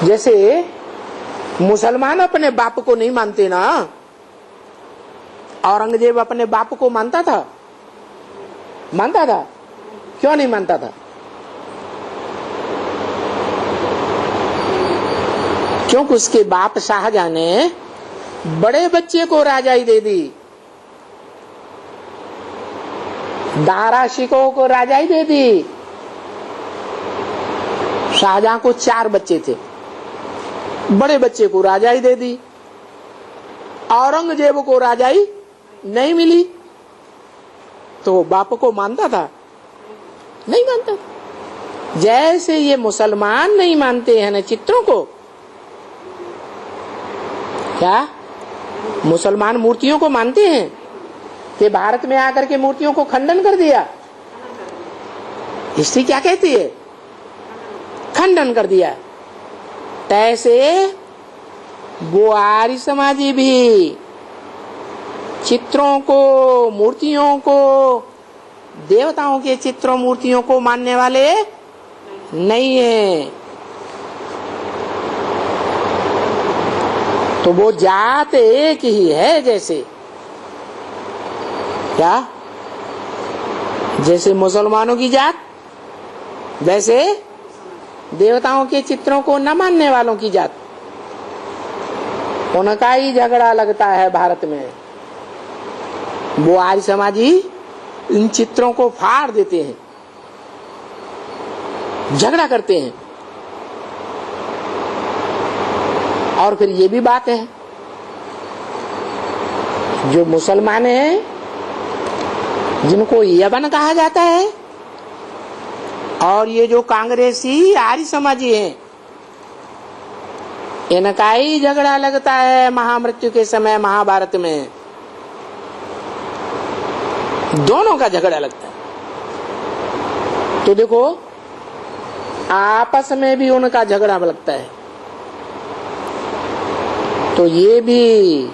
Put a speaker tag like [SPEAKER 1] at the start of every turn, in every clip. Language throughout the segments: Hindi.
[SPEAKER 1] जैसे मुसलमान अपने बाप को नहीं मानते ना, औरंगजेब अपने बाप को मानता था? मानता था? क्यों नहीं मानता था? क्योंकि उसके बाप शाहजहां ने बड़े बच्चे को राजाई दे दी, दारा शिकोह को राजाई दे दी। शाहजहां को 4 बच्चे थे, बड़े बच्चे को राजाई दे दी। औरंगजेब को राजाई नहीं मिली, तो बाप को मानता था? नहीं मानता। जैसे ये मुसलमान नहीं मानते हैं ना चित्रों को, क्या मुसलमान मूर्तियों को मानते हैं कि भारत में आकर के मूर्तियों को खंडन कर दिया? हिस्ट्री क्या कहती है? खंडन कर दिया। तैसे वो आर्य समाजी भी चित्रों को, मूर्तियों को, देवताओं के चित्रों मूर्तियों को मानने वाले नहीं है। तो वो जात एक ही है। जैसे क्या? जैसे मुसलमानों की जात, वैसे देवताओं के चित्रों को न मानने वालों की जात। उनका ही झगड़ा लगता है भारत में। वो आर्य समाजी इन चित्रों को फाड़ देते हैं, झगड़ा करते हैं। और फिर ये भी बात है, जो मुसलमान हैं जिनको यवन कहा जाता है, और ये जो कांग्रेसी आर्य समाजी हैं, इनका ही झगड़ा लगता है महामृत्यु के समय महाभारत में। दोनों का झगड़ा लगता है। तो देखो आपस में भी उनका झगड़ा लगता है। तो ये भी,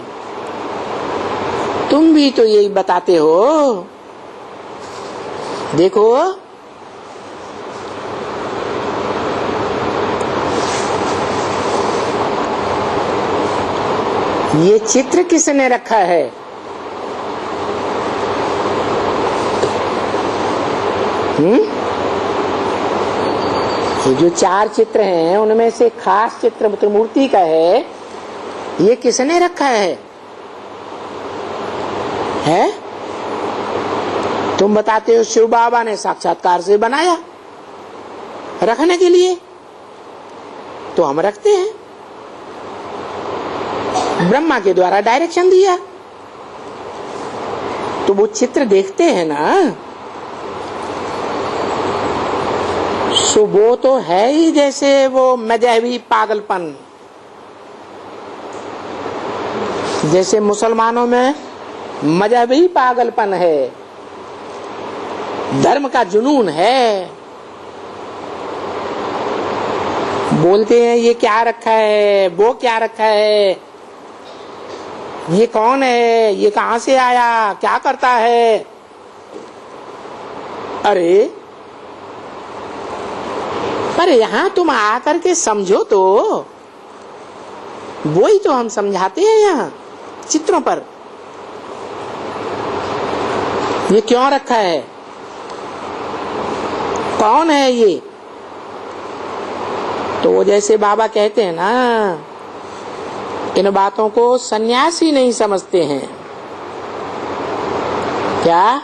[SPEAKER 1] तुम भी तो यही बताते हो। देखो ये चित्र किसने रखा है? ये जो 4 चित्र हैं उनमें से खास चित्र त्रिमूर्ति का है, ये किसने रखा है? तुम बताते हो शिव बाबा ने साक्षात्कार से बनाया रखने के लिए, तो हम रखते हैं। ब्रह्मा के द्वारा डायरेक्शन दिया, तो वो चित्र देखते हैं ना, सो वो तो है ही जैसे वो मजहबी पागलपन। जैसे मुसलमानों में मजहबी पागलपन है, धर्म का जुनून है। बोलते हैं ये क्या रखा है, वो क्या रखा है, ये कौन है, ये कहां से आया, क्या करता है। अरे पर यहां तुम आकर के समझो तो, वही तो हम समझाते हैं यहाँ चित्रों पर। ये क्यों रखा है, कौन है ये? तो जैसे बाबा कहते हैं ना, इन बातों को सन्यासी नहीं समझते हैं। क्या?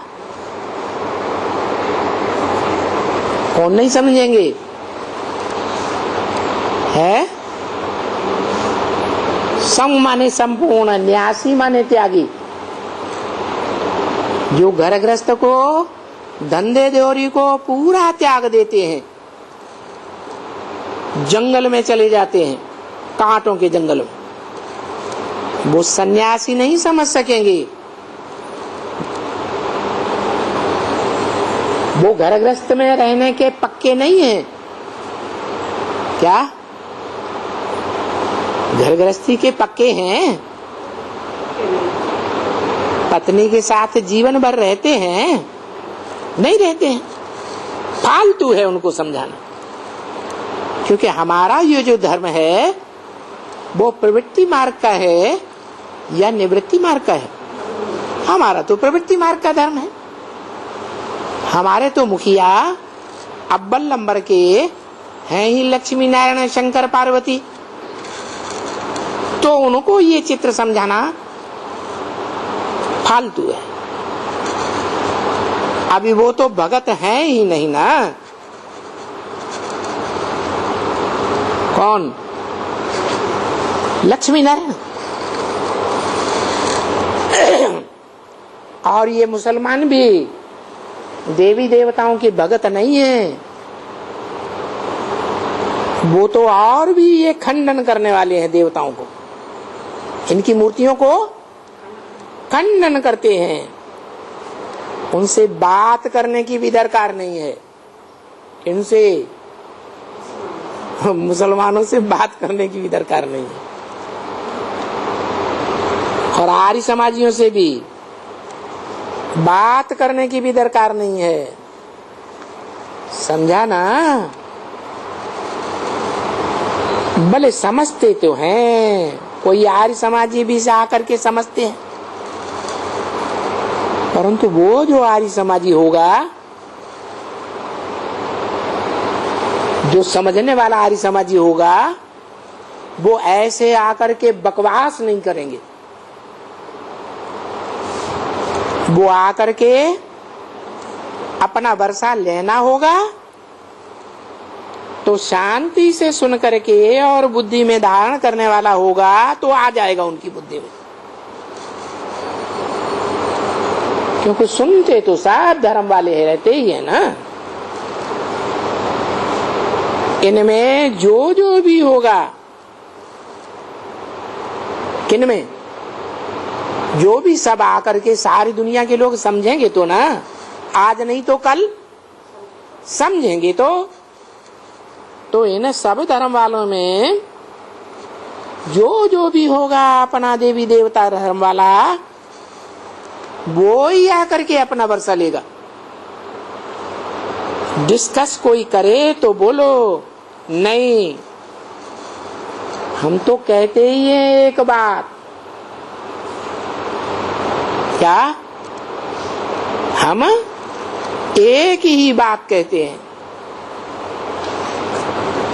[SPEAKER 1] कौन नहीं समझेंगे? है सम माने संपूर्ण, न्यासी माने त्यागी। जो घर गृहस्थ को, धंधे देवरी को पूरा त्याग देते हैं, जंगल में चले जाते हैं, कांटों के जंगल में, वो सन्यासी नहीं समझ सकेंगे। वो घर गृहस्थ में रहने के पक्के नहीं हैं। क्या? घर गृहस्थी के पक्के हैं? पत्नी के साथ जीवन भर रहते हैं? नहीं रहते हैं। फालतू है उनको समझाना। क्योंकि हमारा ये जो धर्म है वो प्रवृत्ति मार्ग का है या निवृत्ति मार्ग का है? हमारा तो प्रवृत्ति मार्ग का धर्म है। हमारे तो मुखिया अव्वल नंबर के हैं ही लक्ष्मी नारायण शंकर पार्वती, तो उनको ये चित्र समझाना फालतू है। अभी वो तो भगत हैं ही नहीं ना। कौन? लक्ष्मी नारायण। और ये मुसलमान भी देवी देवताओं के भगत नहीं है, वो तो और भी ये खंडन करने वाले हैं देवताओं को, इनकी मूर्तियों को खंडन करते हैं। उनसे बात करने की भी दरकार नहीं है, इनसे मुसलमानों से बात करने की भी दरकार नहीं है, और आर्य समाजियों से भी बात करने की भी दरकार नहीं है। समझा ना? भले समझते तो हैं, कोई आर्य समाजी भी से आकर के समझते हैं, परंतु वो जो आर्य समाजी होगा, जो समझने वाला आर्य समाजी होगा, वो ऐसे आकर के बकवास नहीं करेंगे। वो आकर के अपना वर्षा लेना होगा तो शांति से सुन करके और बुद्धि में धारण करने वाला होगा तो आ जाएगा उनकी बुद्धि में। क्योंकि सुनते तो सब धर्म वाले रहते ही है ना। इनमें जो जो भी होगा, किनमें जो भी सब आकर के सारी दुनिया के लोग समझेंगे तो ना, आज नहीं तो कल समझेंगे तो इन सब धर्म वालों में जो जो भी होगा अपना देवी देवता धर्म वाला, वो ही आकर के अपना वर्षा लेगा। डिस्कस कोई करे तो बोलो नहीं, हम तो कहते ही हैं एक बात। क्या? हम एक ही बात कहते हैं,